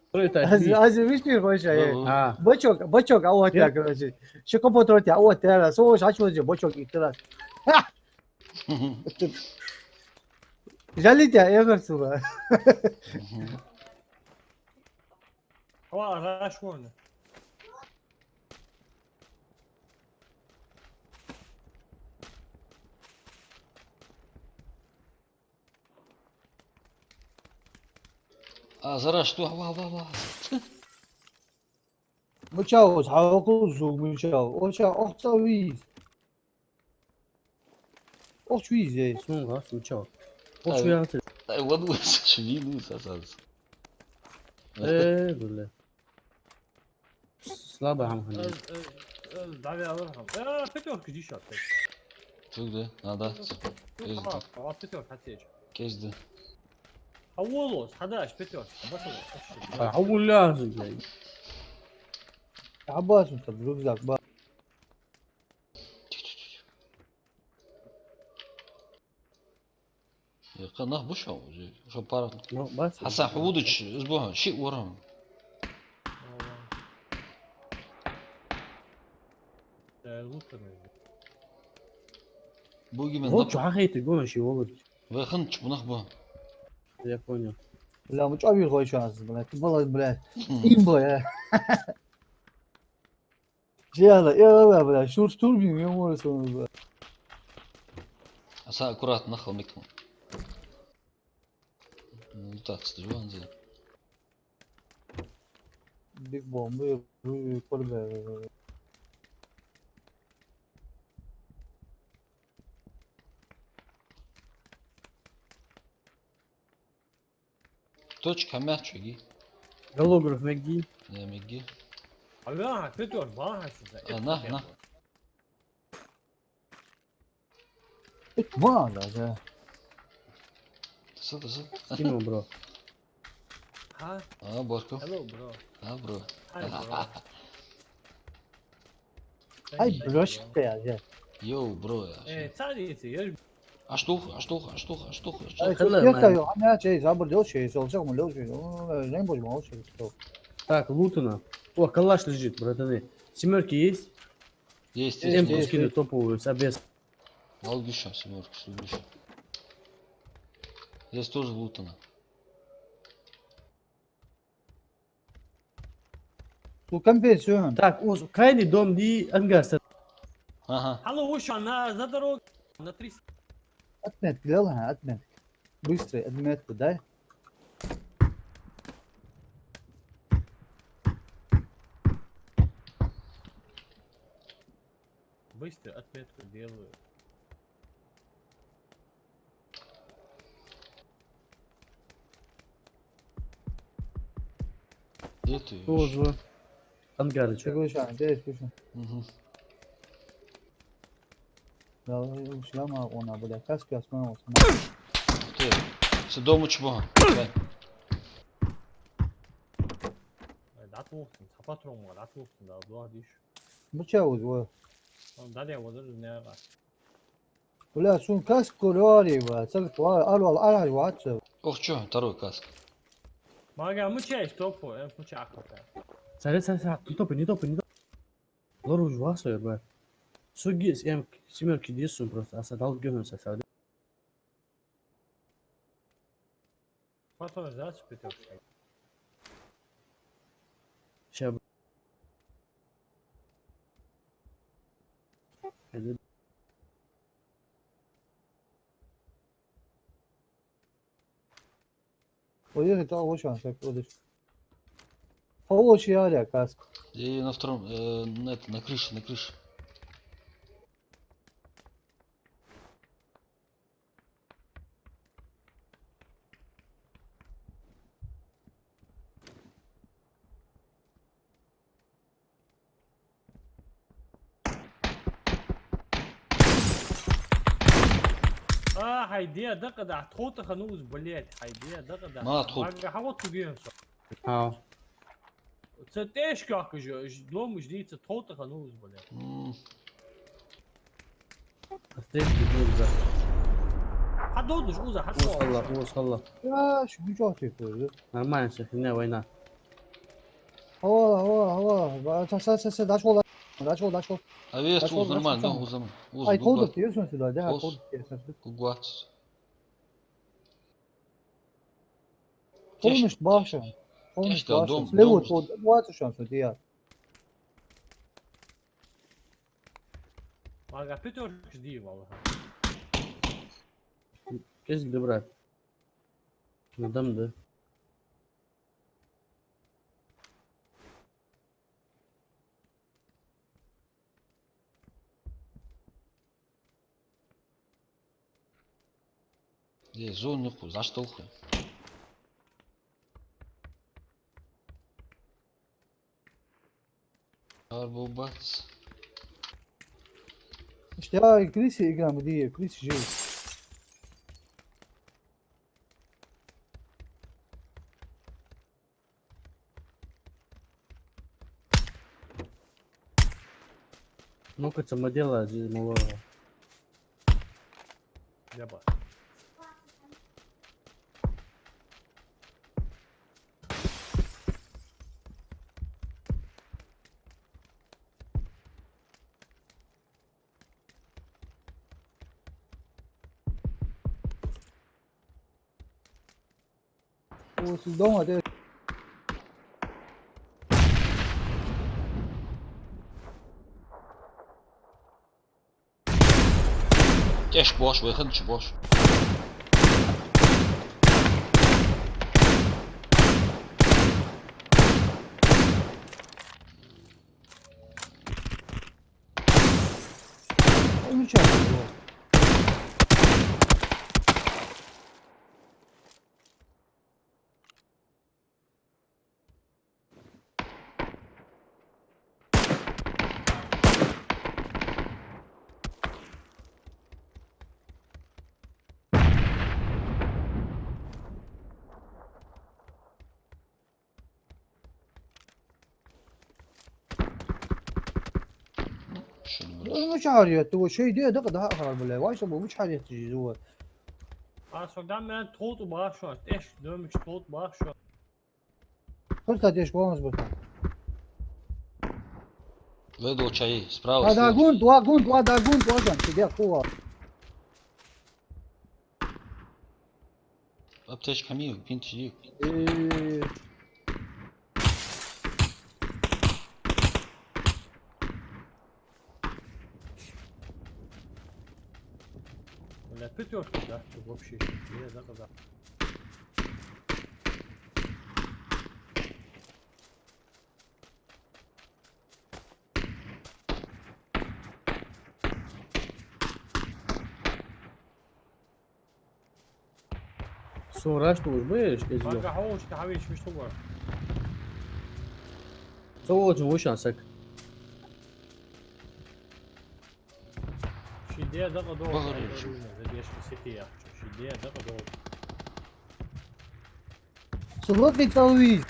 [SPEAKER 2] Кто это?
[SPEAKER 3] видишь не хочешь
[SPEAKER 2] А,
[SPEAKER 3] бочок а вот я короче что компьютер тебя вот я со шачу же бочок и ты раз жалите я говорю
[SPEAKER 6] Ama araç var ne?
[SPEAKER 1] Зара что? Ва.
[SPEAKER 3] مچاو حاول زوج مچاو اوچا اوختويز اوختويز
[SPEAKER 2] смотри, раз, ну чё? Вот что я хотел.
[SPEAKER 1] Вот швину сосаться.
[SPEAKER 2] бля. Слабо, Хамхан.
[SPEAKER 6] Davi alırım. Ya Petor gidiş yaptı.
[SPEAKER 1] Çok da. Nada. Kezdi.
[SPEAKER 6] Ama Petor hadi.
[SPEAKER 1] Kezdi.
[SPEAKER 6] Havalos. Hadi Petor. Basalım.
[SPEAKER 2] أول لازم يعني.
[SPEAKER 3] عباس انت برزقك بقى
[SPEAKER 1] قناه بوشو شو بارك
[SPEAKER 2] Ну, бац.
[SPEAKER 1] حسن حودش اسبوع شيء وراهم بوجي من
[SPEAKER 2] Вот что,
[SPEAKER 1] نبض
[SPEAKER 2] ахай ты гонишь его, вот.
[SPEAKER 1] وخنش بنخبه
[SPEAKER 2] Я понял.
[SPEAKER 3] لا مچاوي خوي شانس بلاد والله بلاد имба يا يلا بلاد شو توربي يوم ورا سوى
[SPEAKER 1] عسى كرات نخل مكم так стажуан زين
[SPEAKER 3] بيج بوم كل
[SPEAKER 1] точка мяч чуги
[SPEAKER 2] Голограф Мэгги.
[SPEAKER 1] я миги
[SPEAKER 6] Abi Petor bana haşırsa.
[SPEAKER 1] на
[SPEAKER 3] ما هذا
[SPEAKER 1] Kısıl.
[SPEAKER 2] Imo, bro.
[SPEAKER 6] Hi.
[SPEAKER 1] Barkov.
[SPEAKER 6] Hello, bro.
[SPEAKER 1] Bro.
[SPEAKER 6] Hi, bro.
[SPEAKER 3] Ай,
[SPEAKER 6] Thank you,
[SPEAKER 3] брось
[SPEAKER 6] bro.
[SPEAKER 3] ты, я.
[SPEAKER 1] Yo bro ya.
[SPEAKER 6] Sadece yarış
[SPEAKER 1] Açtık.
[SPEAKER 3] Ай,
[SPEAKER 2] Hello,
[SPEAKER 3] тут
[SPEAKER 2] man.
[SPEAKER 3] я, она чей, забыл, лёг чей, солжак, мы лёг чей, не будем молчать, что.
[SPEAKER 2] Так, лутана. О, калаш лежит, братаны. Семерки есть?
[SPEAKER 1] Есть.
[SPEAKER 2] Эмку
[SPEAKER 3] есть,
[SPEAKER 2] скину
[SPEAKER 3] есть.
[SPEAKER 2] топовую, с обвес.
[SPEAKER 1] Al Gülşen, семерку, что Gülşen. Здесь тоже лутано.
[SPEAKER 3] Тут компенсион.
[SPEAKER 2] Так, Оз, крайний дом ди ангар.
[SPEAKER 1] Ага.
[SPEAKER 6] Hello, вышел за дорогу на 300.
[SPEAKER 3] Отметки, لا отметки. Быстрый, отметку дай.
[SPEAKER 6] Быстро отметку делаю.
[SPEAKER 1] Где ты?
[SPEAKER 2] Оз, ангар.
[SPEAKER 3] Что Гульшан, где Гульшан?
[SPEAKER 1] Угу.
[SPEAKER 3] Да, шлама она, бля, каски остановился.
[SPEAKER 1] Ты. Все дом чего?
[SPEAKER 6] Lat olsun, patron var, lat olsun da dua düş.
[SPEAKER 3] Быча вот.
[SPEAKER 6] Далее вот это не var.
[SPEAKER 3] Бля, шун каску лори, бля, царь, ала, ватса.
[SPEAKER 1] Ох, что, второй каск.
[SPEAKER 6] Maga mucha topu, mucha akıta.
[SPEAKER 2] Сарай, не топай. Лору уж васой, бля. Суги, семерки десу просто, асадал гёмерса, сады.
[SPEAKER 6] Patron da çıkıyor.
[SPEAKER 2] Ща, бля.
[SPEAKER 3] Уехать, а вот шанс, так вот. Получи, аля, каску.
[SPEAKER 1] И на втором, на крыше.
[SPEAKER 6] Haydi دقة تخوت خنوز بليت haydi دقة.
[SPEAKER 1] ما تخوت.
[SPEAKER 6] Maga hava tutuyor.
[SPEAKER 2] Ау.
[SPEAKER 6] Це теж как же, дом ждит, тхота خنوز بليت.
[SPEAKER 2] Оставь ты, бля.
[SPEAKER 6] Hadolduş uza,
[SPEAKER 2] Оз, халла.
[SPEAKER 3] Я, что ты такое?
[SPEAKER 2] Нормально, все, херня, война.
[SPEAKER 3] Hava. Дошел.
[SPEAKER 1] А вес
[SPEAKER 3] Пошел,
[SPEAKER 1] уз нормально, да,
[SPEAKER 3] пошел.
[SPEAKER 1] узом.
[SPEAKER 3] Ай, колдук diyorsun сюда, да,
[SPEAKER 1] Oz.
[SPEAKER 3] колдук diyorsun.
[SPEAKER 1] Гугуац.
[SPEAKER 3] Полностью баша. Полностью
[SPEAKER 1] Keşke
[SPEAKER 3] баша.
[SPEAKER 1] дом-
[SPEAKER 3] Слева
[SPEAKER 1] дом-
[SPEAKER 3] вот, вот шанс, вот я.
[SPEAKER 6] Maga Peter жди vallahi.
[SPEAKER 2] Kes gibi bırak. Adamdı.
[SPEAKER 1] Зон не хуй, за что хуй? Арбубац.
[SPEAKER 3] İşte ya Krisi играем, где Крис жив.
[SPEAKER 2] Ну-ка, самодела, мало.
[SPEAKER 6] Яба.
[SPEAKER 3] Вот дома, да.
[SPEAKER 1] Geç boş, yakın içi boş.
[SPEAKER 3] Замечательно. مش عارف هو شيء ده دقة ده أخر ولا وايش أبو مش عارف تجي هو
[SPEAKER 6] Sonra ben tot bağ şu an. Eş dönmüş tot bağ şu an.
[SPEAKER 3] قلت ايش بونس بس
[SPEAKER 1] Vedo o čaji, spravo.
[SPEAKER 3] هذا
[SPEAKER 1] sljedeći.
[SPEAKER 3] جونت وهذا جونت وزن كذا قوة
[SPEAKER 1] Aptečka mi je, pintiš dik.
[SPEAKER 3] إيه.
[SPEAKER 6] Öyle pütüyor da. Bu bir şey. Niye ne kadar?
[SPEAKER 2] Sonra что уж боишь,
[SPEAKER 6] Bak
[SPEAKER 2] geziyor.
[SPEAKER 6] hoş ki havi içmiş tu var.
[SPEAKER 2] Sonra очень вышансак.
[SPEAKER 6] Şimdiye de kadar
[SPEAKER 1] Bağırıyor
[SPEAKER 6] oldu.
[SPEAKER 1] şimdi.
[SPEAKER 6] Hediyeş bir seti ya. Şimdiye de kadar oldu.
[SPEAKER 3] سلطني تعويذ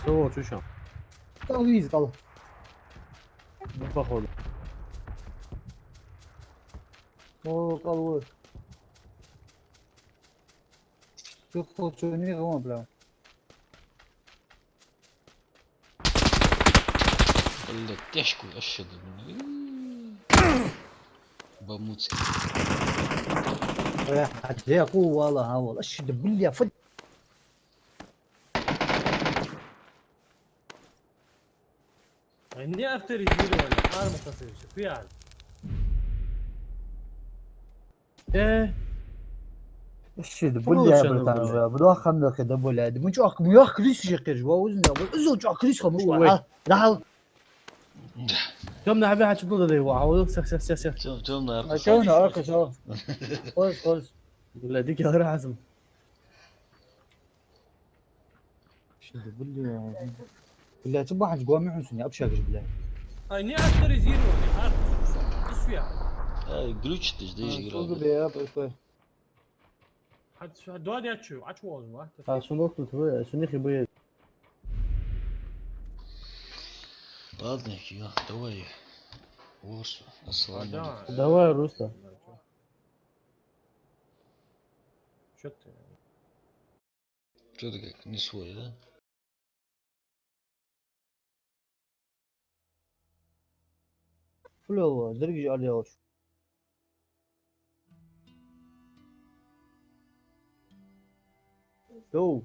[SPEAKER 2] Sonra что там?
[SPEAKER 3] تعويذ طلع
[SPEAKER 2] Ну, походу.
[SPEAKER 3] اوه قوي شوف خطوني غوم بلا
[SPEAKER 1] Блядь, тяжко, аж Бамутский.
[SPEAKER 3] يا قوة والله ها والله اشد بالله فد
[SPEAKER 6] Ne afteri giriyor öyle. Har mı tasarı şu yani.
[SPEAKER 3] اشد
[SPEAKER 2] فلوس
[SPEAKER 3] بالله يا
[SPEAKER 2] أنا
[SPEAKER 3] بريطانيا
[SPEAKER 2] بقول
[SPEAKER 3] بدو خمنا كده بولاد من جو اخ ميو كريس شكر جو وزنا ازو جو كريس خمش
[SPEAKER 2] وي.
[SPEAKER 3] لا لا
[SPEAKER 2] كم نعبي حاجة تقول ده هو عاوز سخ سخ سخ سخ.
[SPEAKER 1] Темная арка.
[SPEAKER 3] شلون اركز شو خلص خلص
[SPEAKER 2] ولا ديك غير عزم.
[SPEAKER 3] اشد بالله بالله تبغى حاج قوام يحسني ابشر بالله
[SPEAKER 6] Ay ne afteri giriyor öyle. Har nasıl ya?
[SPEAKER 1] Глючит, ж değiş
[SPEAKER 3] قول
[SPEAKER 1] игра.
[SPEAKER 3] لي يا بس
[SPEAKER 6] Hadi şu dua diye açıyor. Aç bu oğlum ha.
[SPEAKER 2] А сунок тут вы, сунихи бы.
[SPEAKER 1] Ладно, я, давай. Ворс, ассаламу алейкум.
[SPEAKER 2] Давай, Руста.
[SPEAKER 6] Что ты?
[SPEAKER 1] Что ты как, не свой, да?
[SPEAKER 3] فلو درج عليه وش
[SPEAKER 2] Go.